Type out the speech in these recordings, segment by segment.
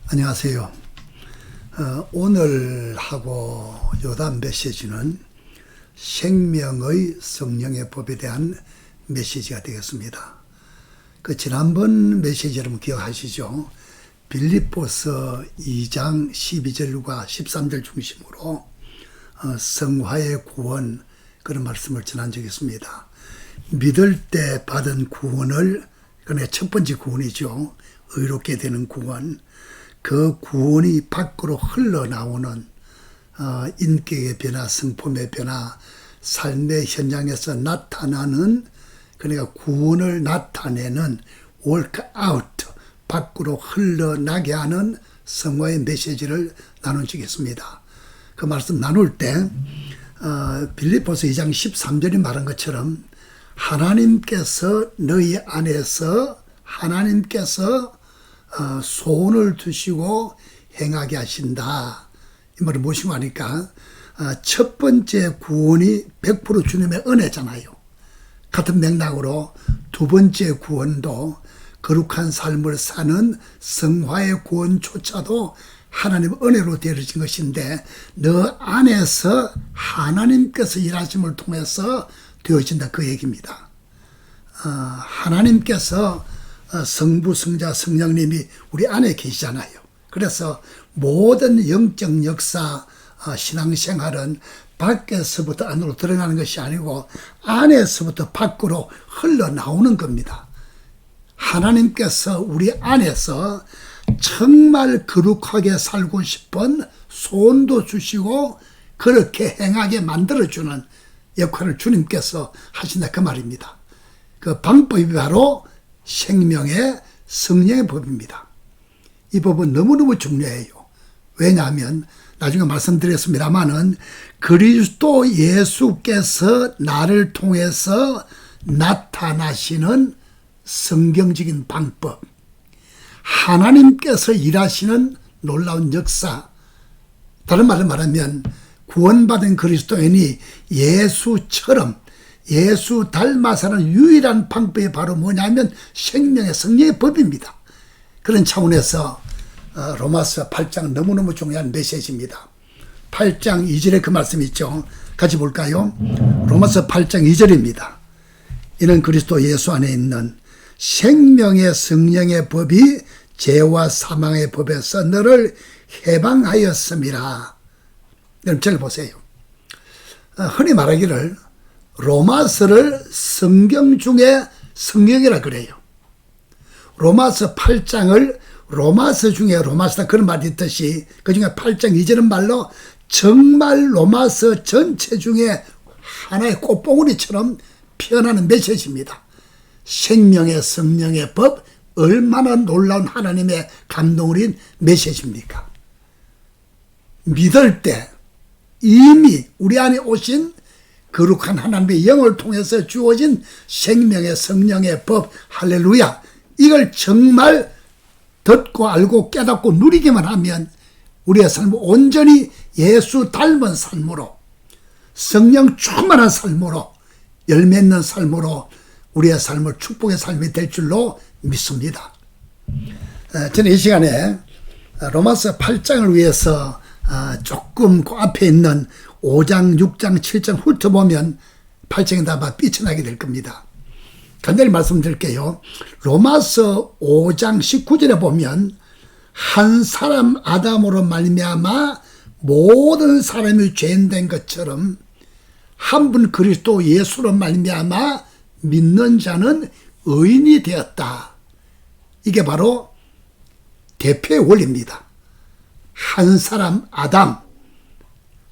안녕하세요. 오늘 하고 요단 메시지는 생명의 성령의 법에 대한 메시지가 되겠습니다. 지난번 메시지 여러분 기억하시죠? 빌립보서 2장 12절과 13절 중심으로 성화의 구원 그런 말씀을 전한 적이 있습니다. 믿을 때 받은 구원을, 그게 첫 번째 구원이죠. 의롭게 되는 구원. 그 구원이 밖으로 흘러나오는 인격의 변화, 성품의 변화, 삶의 현장에서 나타나는, 그러니까 구원을 나타내는 work out, 밖으로 흘러나게 하는 성화의 메시지를 나눈 적이 있습니다. 그 말씀 나눌 때 빌립보서 2장 13절이 말한 것처럼 하나님께서 너희 안에서 소원을 두시고 행하게 하신다. 이 말을 무엇이고 하니까 첫 번째 구원이 100% 주님의 은혜잖아요. 같은 맥락으로 두 번째 구원도 거룩한 삶을 사는 성화의 구원조차도 하나님의 은혜로 되어진 것인데 너 안에서 하나님께서 일하심을 통해서 되어진다, 그 얘기입니다. 하나님께서 성부, 성자, 성령님이 우리 안에 계시잖아요. 그래서 모든 영적 역사, 신앙생활은 밖에서부터 안으로 드러나는 것이 아니고 안에서부터 밖으로 흘러나오는 겁니다. 하나님께서 우리 안에서 정말 거룩하게 살고 싶은 소원도 주시고 그렇게 행하게 만들어주는 역할을 주님께서 하신다, 그 말입니다. 그 방법이 바로 생명의 성령의 법입니다. 이 법은 너무너무 중요해요. 왜냐하면 나중에 말씀드렸습니다마는 그리스도 예수께서 나를 통해서 나타나시는 성경적인 방법, 하나님께서 일하시는 놀라운 역사, 다른 말로 말하면 구원받은 그리스도인이 예수처럼 예수 닮아 사는 유일한 방법이 바로 뭐냐면 생명의 성령의 법입니다. 그런 차원에서 로마서 8장 너무너무 중요한 메시지입니다. 8장 2절에 그 말씀이 있죠. 같이 볼까요? 로마서 8장 2절입니다. 이는 그리스도 예수 안에 있는 생명의 성령의 법이 죄와 사망의 법에서 너를 해방하였음이라. 여러분 잘 보세요. 흔히 말하기를 로마서를 성경 중에 성경이라 그래요. 로마서 8장을 로마서 중에 로마서다, 그런 말이 있듯이 그 중에 8장 2절은 말로 정말 로마서 전체 중에 하나의 꽃봉오리처럼 피어나는 메시지입니다. 생명의 성령의 법, 얼마나 놀라운 하나님의 감동을 인 메시지입니까? 믿을 때 이미 우리 안에 오신 거룩한 하나님의 영을 통해서 주어진 생명의 성령의 법, 할렐루야, 이걸 정말 듣고 알고 깨닫고 누리기만 하면 우리의 삶은 온전히 예수 닮은 삶으로, 성령 충만한 삶으로, 열매 있는 삶으로 우리의 삶을 축복의 삶이 될 줄로 믿습니다. 저는 이 시간에 로마서 8장을 위해서 조금 그 앞에 있는 5장, 6장, 7장 훑어보면 8장이 다 삐쳐나게 될 겁니다. 간단히 말씀드릴게요. 로마서 5장 19절에 보면 한 사람 아담으로 말미암아 모든 사람이 죄인된 것처럼 한 분 그리스도 예수로 말미암아 믿는 자는 의인이 되었다. 이게 바로 대표의 원리입니다. 한 사람 아담,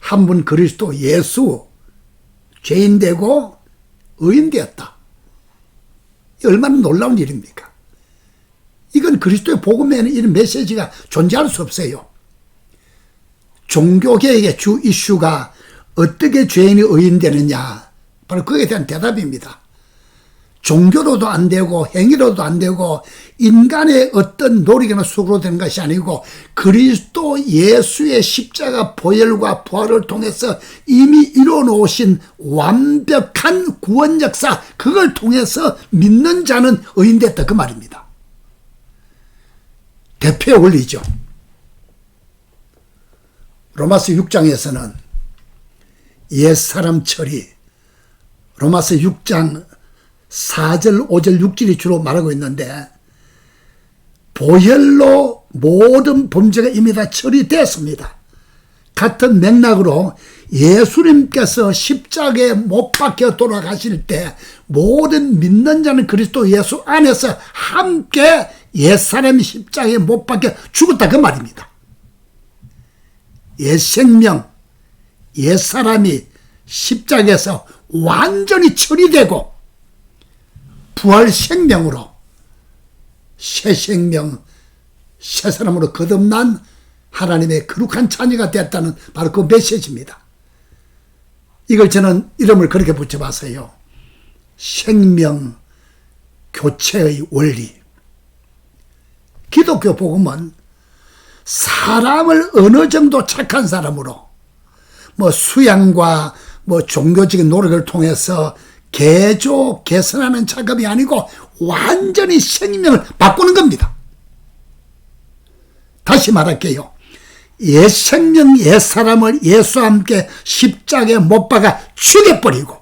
한 분 그리스도 예수, 죄인 되고 의인 되었다. 얼마나 놀라운 일입니까? 이건 그리스도의 복음에는 이런 메시지가 존재할 수 없어요. 종교개혁의 주 이슈가 어떻게 죄인이 의인 되느냐, 바로 그에 대한 대답입니다. 종교로도 안 되고 행위로도 안 되고 인간의 어떤 노력이나 수고로 되는 것이 아니고 그리스도 예수의 십자가 보혈과 부활을 통해서 이미 이뤄놓으신 완벽한 구원 역사, 그걸 통해서 믿는 자는 의인됐다, 그 말입니다. 대표의 원리죠. 로마서 6장에서는 옛사람 처리, 로마서 6장 4절, 5절, 6절이 주로 말하고 있는데 보혈로 모든 범죄가 이미 다 처리됐습니다. 같은 맥락으로 예수님께서 십자가에 못 박혀 돌아가실 때 모든 믿는 자는 그리스도 예수 안에서 함께 옛사람이 십자가에 못 박혀 죽었다 그 말입니다. 옛생명, 옛사람이 십자가에서 완전히 처리되고 부활 생명으로 새 생명, 새 사람으로 거듭난 하나님의 거룩한 자녀가 됐다는 바로 그 메시지입니다. 이걸 저는 이름을 그렇게 붙여봤어요. 생명 교체의 원리. 기독교 복음은 사람을 어느 정도 착한 사람으로 수양과 종교적인 노력을 통해서 개선하는 작업이 아니고 완전히 생명을 바꾸는 겁니다. 다시 말할게요. 옛 생명, 옛 사람을 예수와 함께 십자가에 못 박아 죽여버리고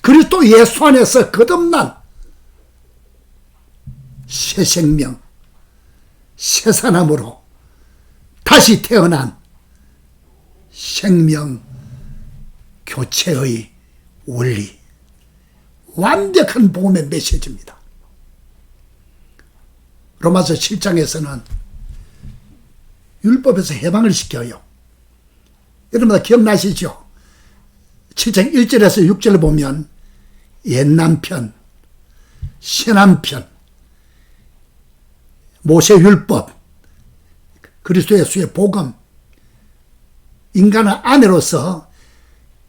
그리스도 예수 안에서 거듭난 새 생명, 새 사람으로 다시 태어난 생명 교체의 원리, 완벽한 복음의 메시지입니다. 로마서 7장에서는 율법에서 해방을 시켜요. 여러분 기억나시죠? 7장 1절에서 6절을 보면 옛남편, 새남편, 모세율법, 그리스도 예수의 복음, 인간의 아내로서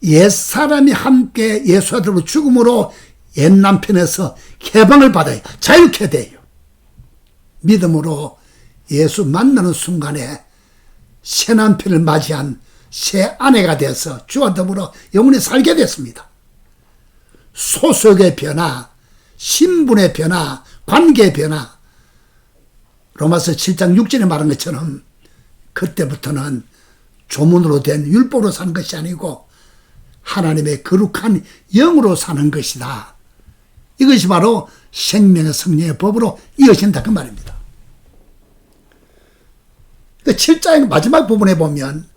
옛사람이 함께 예수와 더불어 죽음으로 옛남편에서 해방을 받아요. 자유케 돼요. 믿음으로 예수 만나는 순간에 새 남편을 맞이한 새 아내가 돼서 주와 더불어 영원히 살게 됐습니다. 소속의 변화, 신분의 변화, 관계의 변화. 로마서 7장 6절에 말한 것처럼 그때부터는 조문으로 된 율법으로 사는 것이 아니고 하나님의 거룩한 영으로 사는 것이다. 이것이 바로 생명의 성령의 법으로 이어진다 그 말입니다. 7장 마지막 부분에 보면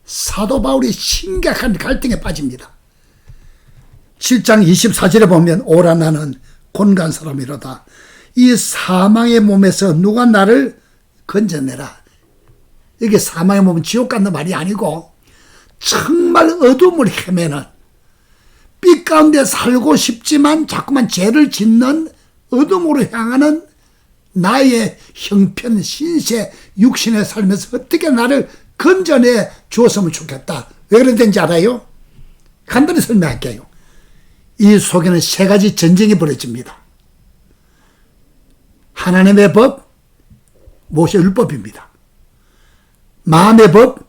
사도 바울이 심각한 갈등에 빠집니다. 7장 24절에 보면 오라 나는 곤고한 사람이로다. 이 사망의 몸에서 누가 나를 건져내라. 이게 사망의 몸은 지옥 간다는 말이 아니고 정말 어둠을 헤매는 빛 가운데 살고 싶지만 자꾸만 죄를 짓는 어둠으로 향하는 나의 형편, 신세, 육신의 삶에서 어떻게 나를 건져내 주었으면 좋겠다. 왜 그랬는지 알아요? 간단히 설명할게요. 이 속에는 세 가지 전쟁이 벌어집니다. 하나님의 법, 모세율법입니다. 마음의 법,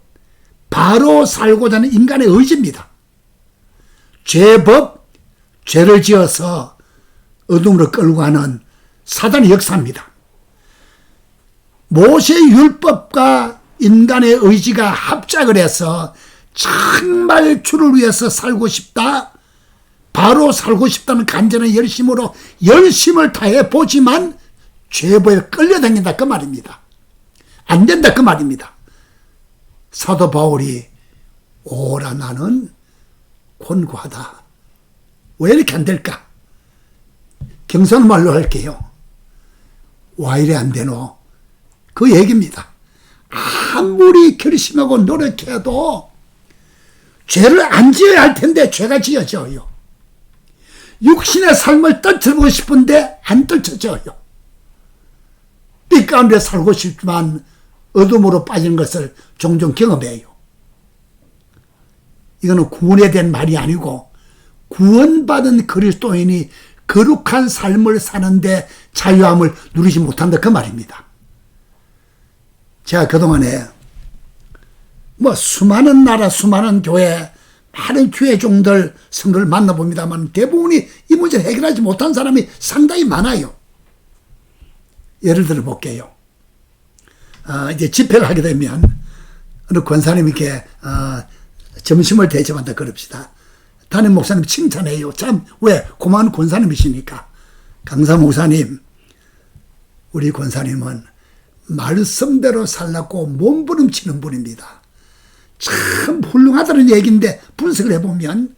바로 살고자 하는 인간의 의지입니다. 죄법, 죄를 지어서 어둠으로 끌고 가는 사단의 역사입니다. 모세율법과 인간의 의지가 합작을 해서 정말 주를 위해서 살고 싶다, 바로 살고 싶다는 간절한 열심으로 열심을 다해 보지만 죄법에 끌려다닌다 그 말입니다. 안 된다 그 말입니다. 사도 바울이 오라 나는 곤고하다. 왜 이렇게 안 될까? 경상말로 할게요. 와 이래 안 되노? 그 얘기입니다. 아무리 결심하고 노력해도 죄를 안 지어야 할 텐데 죄가 지어져요. 육신의 삶을 떨쳐보고 싶은데 안 떨쳐져요. 빛 가운데 살고 싶지만 어둠으로 빠지는 것을 종종 경험해요. 이거는 구원에 대한 말이 아니고 구원받은 그리스도인이 거룩한 삶을 사는데 자유함을 누리지 못한다 그 말입니다. 제가 그동안에 수많은 나라 수많은 교회 많은 교회 종들 성도를 만나봅니다만 대부분이 이 문제를 해결하지 못한 사람이 상당히 많아요. 예를 들어 볼게요. 이제 집회를 하게 되면 어느 권사님 이렇게 점심을 대접한다 그럽시다. 담임 목사님 칭찬해요. 참 왜? 고마운 권사님이시니까. 강사 목사님, 우리 권사님은 말씀대로 살라고 몸부림치는 분입니다. 참 훌륭하다는 얘기인데 분석을 해보면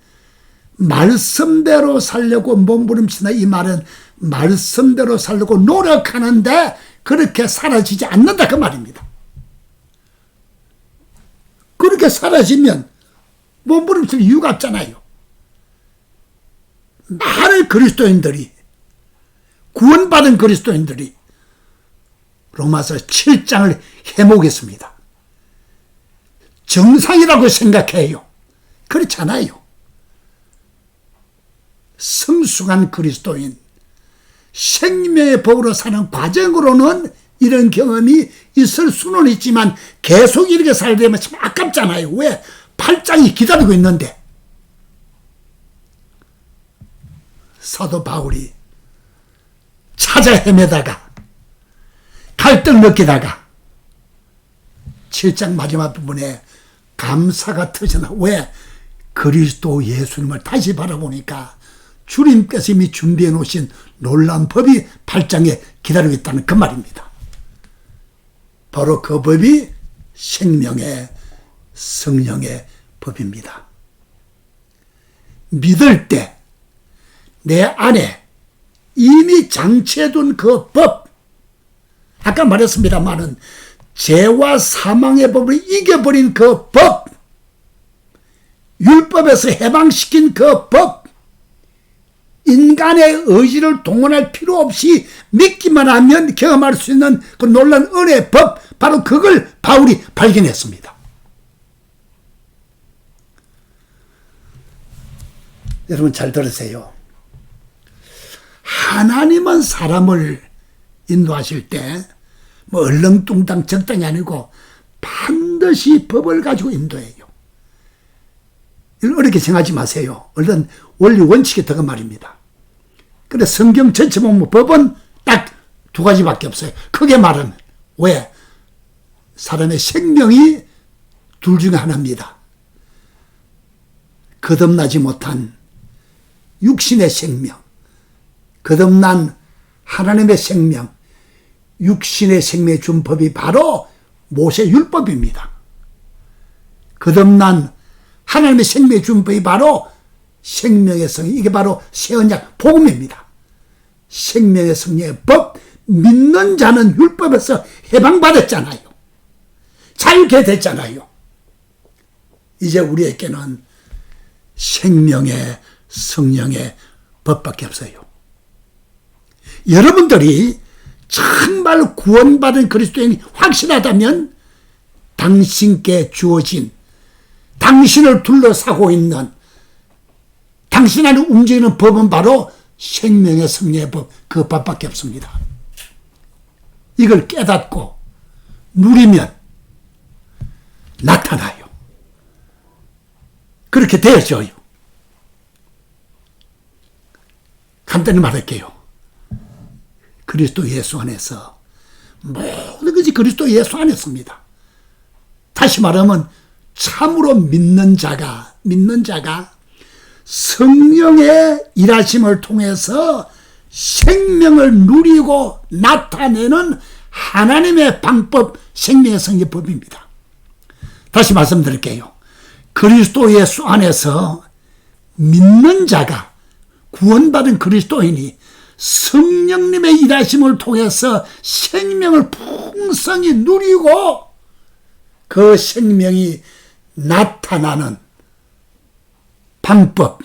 말씀대로 살려고 몸부림친다, 이 말은 말씀대로 살려고 노력하는데 그렇게 사라지지 않는다 그 말입니다. 그렇게 사라지면 몸부림칠 이유가 없잖아요. 많은 그리스도인들이, 구원받은 그리스도인들이 로마서 7장을 해보겠습니다. 정상이라고 생각해요. 그렇지 않아요. 성숙한 그리스도인, 생명의 법으로 사는 과정으로는 이런 경험이 있을 수는 있지만 계속 이렇게 살려면 참 아깝잖아요. 왜? 8장이 기다리고 있는데. 사도 바울이 찾아 헤매다가 갈등 느끼다가 7장 마지막 부분에 감사가 터져나. 왜? 그리스도 예수님을 다시 바라보니까 주님께서 이미 준비해 놓으신 놀라운 법이 8장에 기다리고 있다는 그 말입니다. 바로 그 법이 생명의 성령의 법입니다. 믿을 때 내 안에 이미 장치해둔 그 법, 아까 말했습니다마는 죄와 사망의 법을 이겨버린 그 법, 율법에서 해방시킨 그 법, 인간의 의지를 동원할 필요 없이 믿기만 하면 경험할 수 있는 그 놀라운 은혜의 법, 바로 그걸 바울이 발견했습니다. 여러분 잘 들으세요. 하나님은 사람을 인도하실 때 뭐 얼렁뚱땅 적당히 아니고 반드시 법을 가지고 인도해요. 어렵게 생각하지 마세요. 얼른 원리 원칙에 들어간 말입니다. 그런데 성경 전체 보면 법은 딱 두 가지밖에 없어요. 크게 말하면. 왜? 사람의 생명이 둘 중에 하나입니다. 거듭나지 못한 육신의 생명, 거듭난 하나님의 생명, 육신의 생명에 준 법이 바로 모세 율법입니다. 거듭난 하나님의 생명에 준 법이 바로 생명의 성령, 이게 바로 새 언약 복음입니다. 생명의 성령의 법, 믿는 자는 율법에서 해방받았잖아요. 자유케 됐잖아요. 이제 우리에게는 생명의 성령의 법밖에 없어요. 여러분들이 정말 구원받은 그리스도인이 확실하다면 당신께 주어진, 당신을 둘러싸고 있는, 당신 안에 움직이는 법은 바로 생명의 성령의 법, 그 법밖에 없습니다. 이걸 깨닫고 누리면 나타나요. 그렇게 되어져요. 간단히 말할게요. 그리스도 예수 안에서 모든 것이 그리스도 예수 안에서입니다. 다시 말하면 참으로 믿는 자가 성령의 일하심을 통해서 생명을 누리고 나타내는 하나님의 방법, 생명의 성령의 법입니다. 다시 말씀드릴게요. 그리스도 예수 안에서 믿는 자가, 구원받은 그리스도인이 성령님의 일하심을 통해서 생명을 풍성히 누리고 그 생명이 나타나는 방법,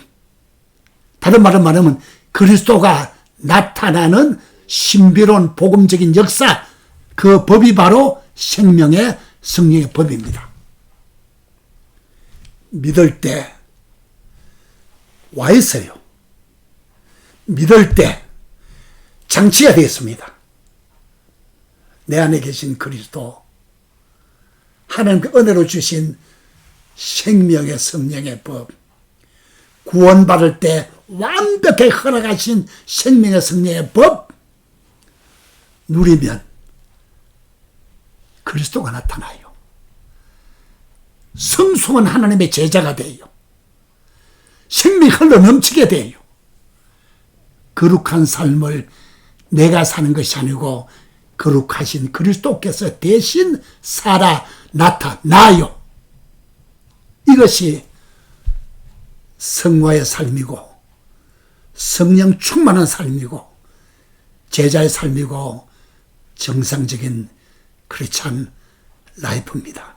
다른 말로 말하면 그리스도가 나타나는 신비로운 복음적인 역사, 그 법이 바로 생명의 성령의 법입니다. 믿을 때 와 있어요. 믿을 때 장치가 되었습니다. 내 안에 계신 그리스도, 하나님께 은혜로 주신 생명의 성령의 법, 구원받을 때 완벽하게 허락하신 생명의 성령의 법 누리면 그리스도가 나타나요. 성숙한 하나님의 제자가 돼요. 생명이 흘러 넘치게 돼요. 거룩한 삶을 내가 사는 것이 아니고 거룩하신 그리스도께서 대신 살아 나타나요. 이것이 성화의 삶이고 성령 충만한 삶이고 제자의 삶이고 정상적인 크리스찬 라이프입니다.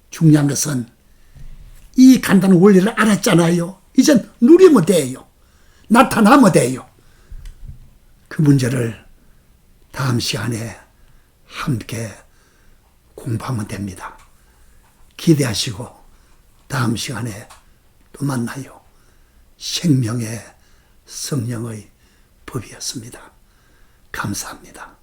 중요한 것은 이 간단한 원리를 알았잖아요. 이젠 누리면 돼요. 나타나면 돼요. 그 문제를 다음 시간에 함께 공부하면 됩니다. 기대하시고 다음 시간에 또 만나요. 생명의 성령의 법이었습니다. 감사합니다.